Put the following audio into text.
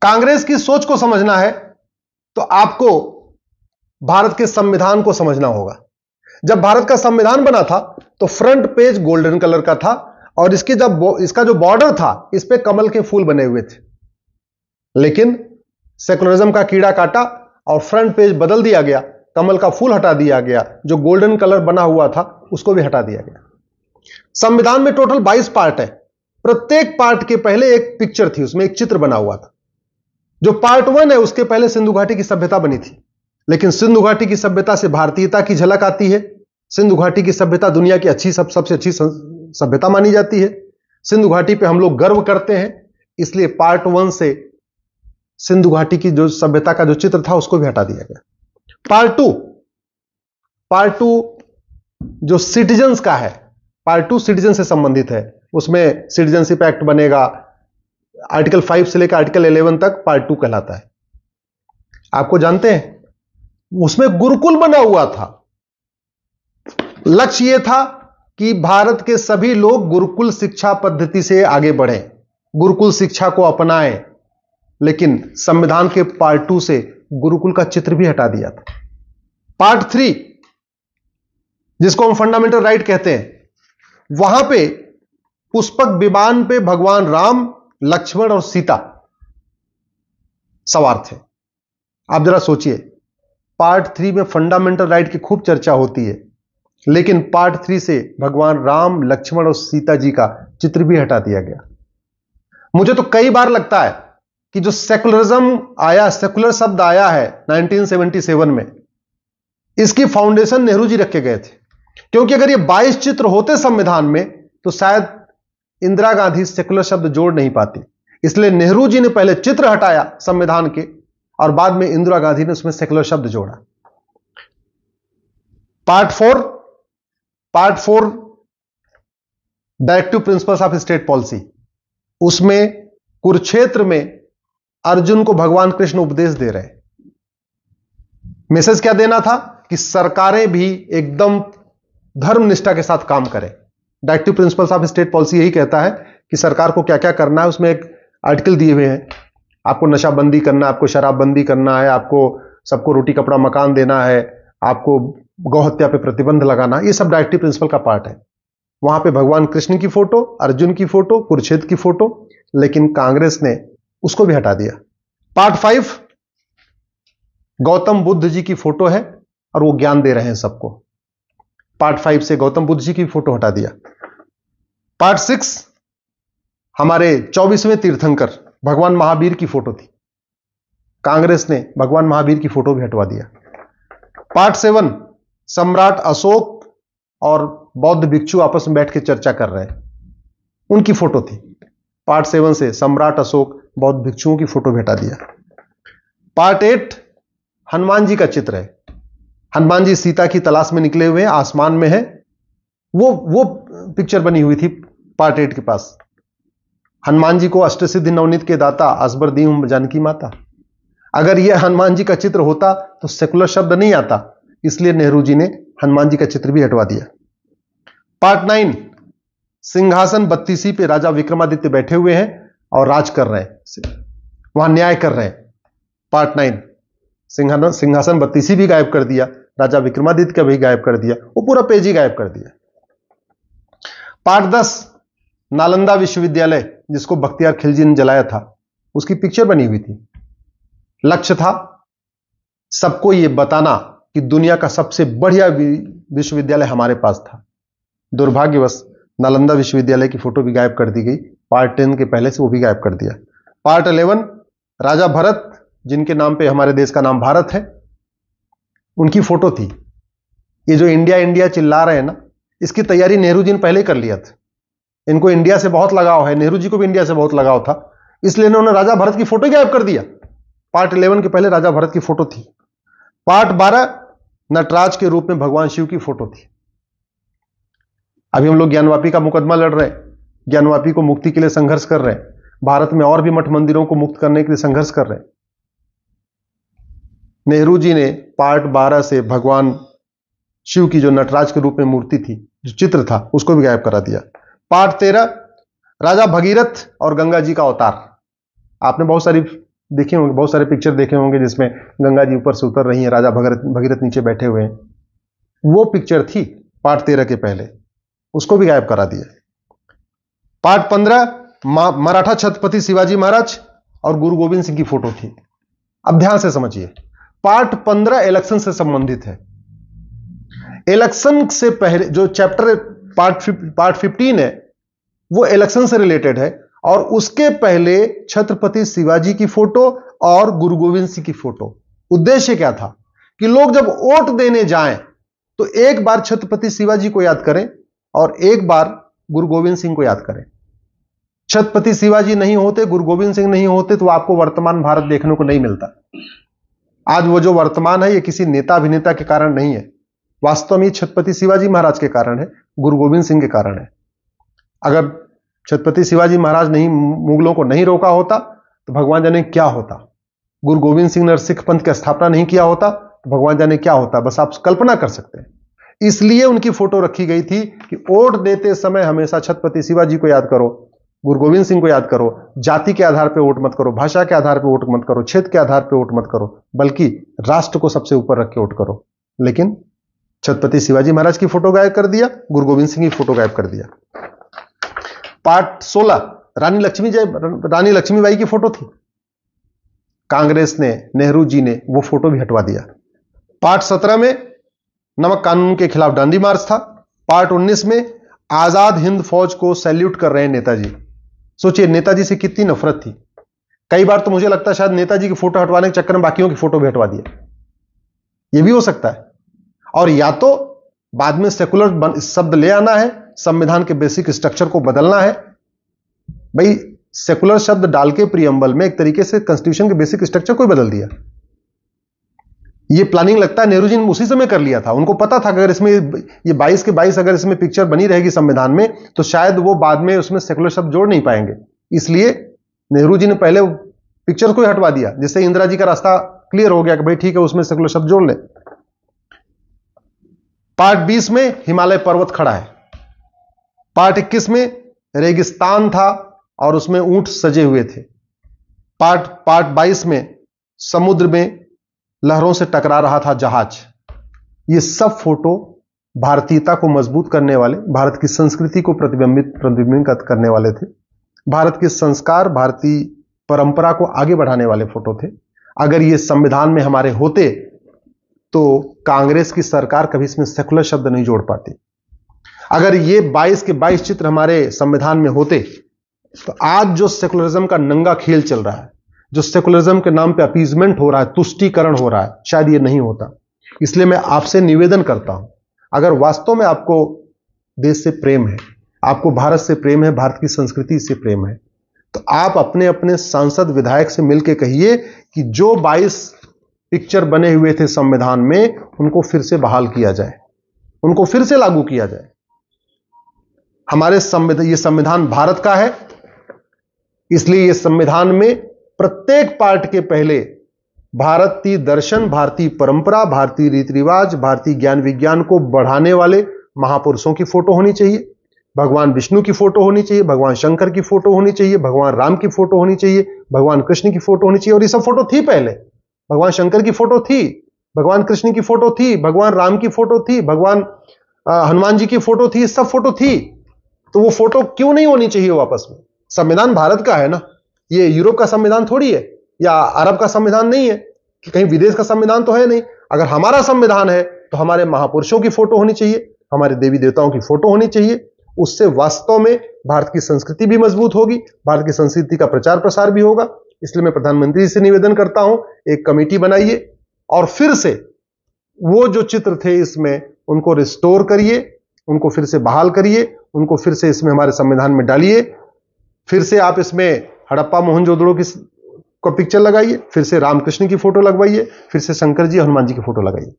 कांग्रेस की सोच को समझना है तो आपको भारत के संविधान को समझना होगा। जब भारत का संविधान बना था तो फ्रंट पेज गोल्डन कलर का था और इसका जो बॉर्डर था इस पे कमल के फूल बने हुए थे। लेकिन सेकुलरिज्म का कीड़ा काटा और फ्रंट पेज बदल दिया गया, कमल का फूल हटा दिया गया, जो गोल्डन कलर बना हुआ था उसको भी हटा दिया गया। संविधान में टोटल 22 पार्ट है। प्रत्येक पार्ट के पहले एक पिक्चर थी, उसमें एक चित्र बना हुआ था। जो पार्ट 1 है उसके पहले सिंधु घाटी की सभ्यता बनी थी, लेकिन सिंधु घाटी की सभ्यता से भारतीयता की झलक आती है। सिंधु घाटी की सभ्यता दुनिया की सबसे अच्छी सभ्यता मानी जाती है। सिंधु घाटी पे हम लोग गर्व करते हैं, इसलिए पार्ट 1 से सिंधु घाटी की जो सभ्यता का जो चित्र था उसको भी हटा दिया गया। पार्ट 2 जो सिटीजन्स का है, पार्ट 2 सिटीजन से संबंधित है। उसमें सिटीजनशिप एक्ट बनेगा। आर्टिकल 5 से लेकर आर्टिकल 11 तक पार्ट 2 कहलाता है। आपको जानते हैं उसमें गुरुकुल बना हुआ था। लक्ष्य यह था कि भारत के सभी लोग गुरुकुल शिक्षा पद्धति से आगे बढ़ें, गुरुकुल शिक्षा को अपनाएं। लेकिन संविधान के पार्ट 2 से गुरुकुल का चित्र भी हटा दिया था। पार्ट 3 जिसको हम फंडामेंटल राइट कहते हैं, वहां पे पुष्पक विमान पे भगवान राम, लक्ष्मण और सीता सवार थे। आप जरा सोचिए, पार्ट 3 में फंडामेंटल राइट की खूब चर्चा होती है, लेकिन पार्ट 3 से भगवान राम, लक्ष्मण और सीता जी का चित्र भी हटा दिया गया। मुझे तो कई बार लगता है कि जो सेकुलरिज्म आया, सेकुलर शब्द आया है 1977 में, इसकी फाउंडेशन नेहरू जी रख के गए थे। क्योंकि अगर ये 22 चित्र होते संविधान में तो शायद इंदिरा गांधी सेकुलर शब्द जोड़ नहीं पाती। इसलिए नेहरू जी ने पहले चित्र हटाया संविधान के और बाद में इंदिरा गांधी ने उसमें सेकुलर शब्द जोड़ा। Part 4 directive principles of state policy, उसमें कुरुक्षेत्र में अर्जुन को भगवान कृष्ण उपदेश दे रहे हैं। मैसेज क्या देना था कि सरकारें भी एकदम धर्मनिष्ठा के साथ काम करें। Directive principles of state policy यही कहता है कि सरकार को क्या क्या करना है। उसमें एक आर्टिकल दिए हुए हैं, आपको नशाबंदी करना है, आपको शराबबंदी करना है, आपको सबको रोटी कपड़ा मकान देना है, आपको गौहत्या पे प्रतिबंध लगाना। ये सब डायरेक्टिव प्रिंसिपल का पार्ट है। वहां पे भगवान कृष्ण की फोटो, अर्जुन की फोटो, कुरुक्षेत्र की फोटो, लेकिन कांग्रेस ने उसको भी हटा दिया। पार्ट 5 गौतम बुद्ध जी की फोटो है और वो ज्ञान दे रहे हैं सबको। पार्ट 5 से गौतम बुद्ध जी की फोटो हटा दिया। पार्ट 6 हमारे 24वें तीर्थंकर भगवान महावीर की फोटो थी, कांग्रेस ने भगवान महावीर की फोटो भी हटवा दिया। पार्ट 7 सम्राट अशोक और बौद्ध भिक्षु आपस में बैठ के चर्चा कर रहे हैं, उनकी फोटो थी। पार्ट 7 से सम्राट अशोक, बौद्ध भिक्षुओं की फोटो भी हटा दिया। पार्ट 8 हनुमान जी का चित्र है। हनुमान जी सीता की तलाश में निकले हुए हैं, आसमान में है। वो पिक्चर बनी हुई थी पार्ट 8 के पास। हनुमान जी को अष्टसिद्धि नवनीत के दाता, असबर दीन जानकी माता। अगर यह हनुमान जी का चित्र होता तो सेकुलर शब्द नहीं आता, इसलिए नेहरू जी ने हनुमान जी का चित्र भी हटवा दिया। पार्ट 9 सिंहासन 32 पे राजा विक्रमादित्य बैठे हुए हैं और राज कर रहे हैं, वहां न्याय कर रहे हैं। पार्ट 9 सिंहासन 32 भी गायब कर दिया, राजा विक्रमादित्य का भी गायब कर दिया, वो पूरा पेज ही गायब कर दिया। पार्ट 10 नालंदा विश्वविद्यालय, जिसको बख्तियार खिलजी ने जलाया था, उसकी पिक्चर बनी हुई थी। लक्ष्य था सबको यह बताना कि दुनिया का सबसे बढ़िया विश्वविद्यालय हमारे पास था। दुर्भाग्यवश नालंदा विश्वविद्यालय की फोटो भी गायब कर दी गई। पार्ट 10 के पहले से वो भी गायब कर दिया। पार्ट 11 राजा भरत, जिनके नाम पे हमारे देश का नाम भारत है, उनकी फोटो थी। ये जो इंडिया इंडिया चिल्ला रहे हैं ना, इसकी तैयारी नेहरू जी ने पहले कर लिया था। इनको इंडिया से बहुत लगाव है, नेहरू जी को भी इंडिया से बहुत लगाव था, इसलिए इन्होंने राजा भरत की फोटो गायब कर दिया। पार्ट 11 के पहले राजा भरत की फोटो थी। पार्ट 12 नटराज के रूप में भगवान शिव की फोटो थी। अभी हम लोग ज्ञानवापी का मुकदमा लड़ रहे हैं, ज्ञानवापी को मुक्ति के लिए संघर्ष कर रहे हैं। भारत में और भी मठ मंदिरों को मुक्त करने के लिए संघर्ष कर रहे हैं। नेहरू जी ने पार्ट 12 से भगवान शिव की जो नटराज के रूप में मूर्ति थी, जो चित्र था, उसको भी गायब करा दिया। पार्ट 13 राजा भगीरथ और गंगा जी का अवतार। आपने बहुत सारी देखे होंगे, बहुत सारे पिक्चर देखे होंगे जिसमें गंगा जी ऊपर से उतर रही हैं, राजा भगीरथ नीचे बैठे हुए हैं। वो पिक्चर थी पार्ट 13 के पहले, उसको भी गायब करा दिया। पार्ट 15 मराठा छत्रपति शिवाजी महाराज और गुरु गोविंद सिंह की फोटो थी। अब ध्यान से समझिए, पार्ट 15 इलेक्शन से संबंधित है। इलेक्शन से पहले जो चैप्टर पार्ट 15 है वो इलेक्शन से रिलेटेड है, और उसके पहले छत्रपति शिवाजी की फोटो और गुरु गोविंद सिंह की फोटो। उद्देश्य क्या था कि लोग जब वोट देने जाएं तो एक बार छत्रपति शिवाजी को याद करें और एक बार गुरु गोविंद सिंह को याद करें। छत्रपति शिवाजी नहीं होते, गुरु गोविंद सिंह नहीं होते, तो आपको वर्तमान भारत देखने को नहीं मिलता। आज वो जो वर्तमान है ये किसी नेता अभिनेता के कारण नहीं है, वास्तव में छत्रपति शिवाजी महाराज के कारण है, गुरु गोविंद सिंह के कारण है। अगर छत्रपति शिवाजी महाराज नहीं मुगलों को नहीं रोका होता तो भगवान जाने क्या होता। गुरु गोविंद सिंह ने सिख पंथ की स्थापना नहीं किया होता तो भगवान जाने क्या होता। बस आप कल्पना कर सकते हैं। इसलिए उनकी फोटो रखी गई थी कि वोट देते समय हमेशा छत्रपति शिवाजी को याद करो, गुरु गोविंद सिंह को याद करो। जाति के आधार पर वोट मत करो, भाषा के आधार पर वोट मत करो, क्षेत्र के आधार पर वोट मत करो, बल्कि राष्ट्र को सबसे ऊपर रख के वोट करो। लेकिन छत्रपति शिवाजी महाराज की फोटो गायब कर दिया, गुरु गोविंद सिंह की फोटो गायब कर दिया। पार्ट 16 रानी लक्ष्मीबाई की फोटो थी, कांग्रेस ने, नेहरू जी ने वो फोटो भी हटवा दिया। पार्ट 17 में नमक कानून के खिलाफ डांडी मार्च था। पार्ट 19 में आजाद हिंद फौज को सैल्यूट कर रहे हैं नेताजी। सोचिए नेताजी से कितनी नफरत थी। कई बार तो मुझे लगता है शायद नेताजी की फोटो हटवाने के चक्कर में बाकियों की फोटो भी हटवा दिया, ये भी हो सकता है। और या तो बाद में सेकुलर शब्द ले आना है, संविधान के बेसिक स्ट्रक्चर को बदलना है। भाई सेकुलर शब्द डाल के प्रीएम्बल में एक तरीके से कॉन्स्टिट्यूशन के बेसिक स्ट्रक्चर को ही बदल दिया। ये प्लानिंग लगता है नेहरू जी ने उसी समय कर लिया था। उनको पता था कि अगर इसमें ये 22 के 22 अगर इसमें पिक्चर बनी रहेगी संविधान में तो शायद वो बाद में उसमें सेकुलर शब्द जोड़ नहीं पाएंगे। इसलिए नेहरू जी ने पहले पिक्चर को ही हटवा दिया, जिससे इंदिरा जी का रास्ता क्लियर हो गया कि भाई ठीक है उसमें सेकुलर शब्द जोड़ ले। पार्ट 20 में हिमालय पर्वत खड़ा है। पार्ट 21 में रेगिस्तान था और उसमें ऊंट सजे हुए थे। पार्ट 22 में समुद्र में लहरों से टकरा रहा था जहाज। ये सब फोटो भारतीयता को मजबूत करने वाले, भारत की संस्कृति को प्रतिबिंबित करने वाले थे, भारत के संस्कार, भारतीय परंपरा को आगे बढ़ाने वाले फोटो थे। अगर ये संविधान में हमारे होते तो कांग्रेस की सरकार कभी इसमें सेकुलर शब्द नहीं जोड़ पाती। अगर ये 22 के 22 चित्र हमारे संविधान में होते तो आज जो सेकुलरिज्म का नंगा खेल चल रहा है, जो सेकुलरिज्म के नाम पे अपीजमेंट हो रहा है, तुष्टीकरण हो रहा है, शायद ये नहीं होता। इसलिए मैं आपसे निवेदन करता हूं, अगर वास्तव में आपको देश से प्रेम है, आपको भारत से प्रेम है, भारत की संस्कृति से प्रेम है, तो आप अपने अपने सांसद विधायक से मिलकर कहिए कि जो 22 पिक्चर बने हुए थे संविधान में उनको फिर से बहाल किया जाए, उनको फिर से लागू किया जाए। हमारे ये संविधान भारत का है, इसलिए ये संविधान में प्रत्येक पार्ट के पहले भारतीय दर्शन, भारतीय परंपरा, भारतीय रीति रिवाज, भारतीय ज्ञान विज्ञान को बढ़ाने वाले महापुरुषों की फोटो होनी चाहिए, भगवान विष्णु की फोटो होनी चाहिए, भगवान शंकर की फोटो होनी चाहिए, भगवान राम की फोटो होनी चाहिए, भगवान कृष्ण की फोटो होनी चाहिए। और ये सब फोटो थी पहले, भगवान शंकर की फोटो थी, भगवान कृष्ण की फोटो थी, भगवान राम की फोटो थी, भगवान हनुमान जी की फोटो थी, सब फोटो थी। तो वो फोटो क्यों नहीं होनी चाहिए वापस में? संविधान भारत का है ना, ये यूरोप का संविधान थोड़ी है या अरब का संविधान नहीं है कि कहीं विदेश का संविधान तो है नहीं। अगर हमारा संविधान है तो हमारे महापुरुषों की फोटो होनी चाहिए, हमारे देवी देवताओं की फोटो होनी चाहिए। उससे वास्तव में भारत की संस्कृति भी मजबूत होगी, भारत की संस्कृति का प्रचार प्रसार भी होगा। इसलिए मैं प्रधानमंत्री से निवेदन करता हूं, एक कमेटी बनाइए और फिर से वो जो चित्र थे इसमें उनको रिस्टोर करिए, उनको फिर से बहाल करिए, उनको फिर से इसमें हमारे संविधान में डालिए। फिर से आप इसमें हड़प्पा मोहनजोदड़ो की पिक्चर लगाइए, फिर से रामकृष्ण की फोटो लगवाइए, फिर से शंकर जी हनुमान जी की फोटो लगाइए।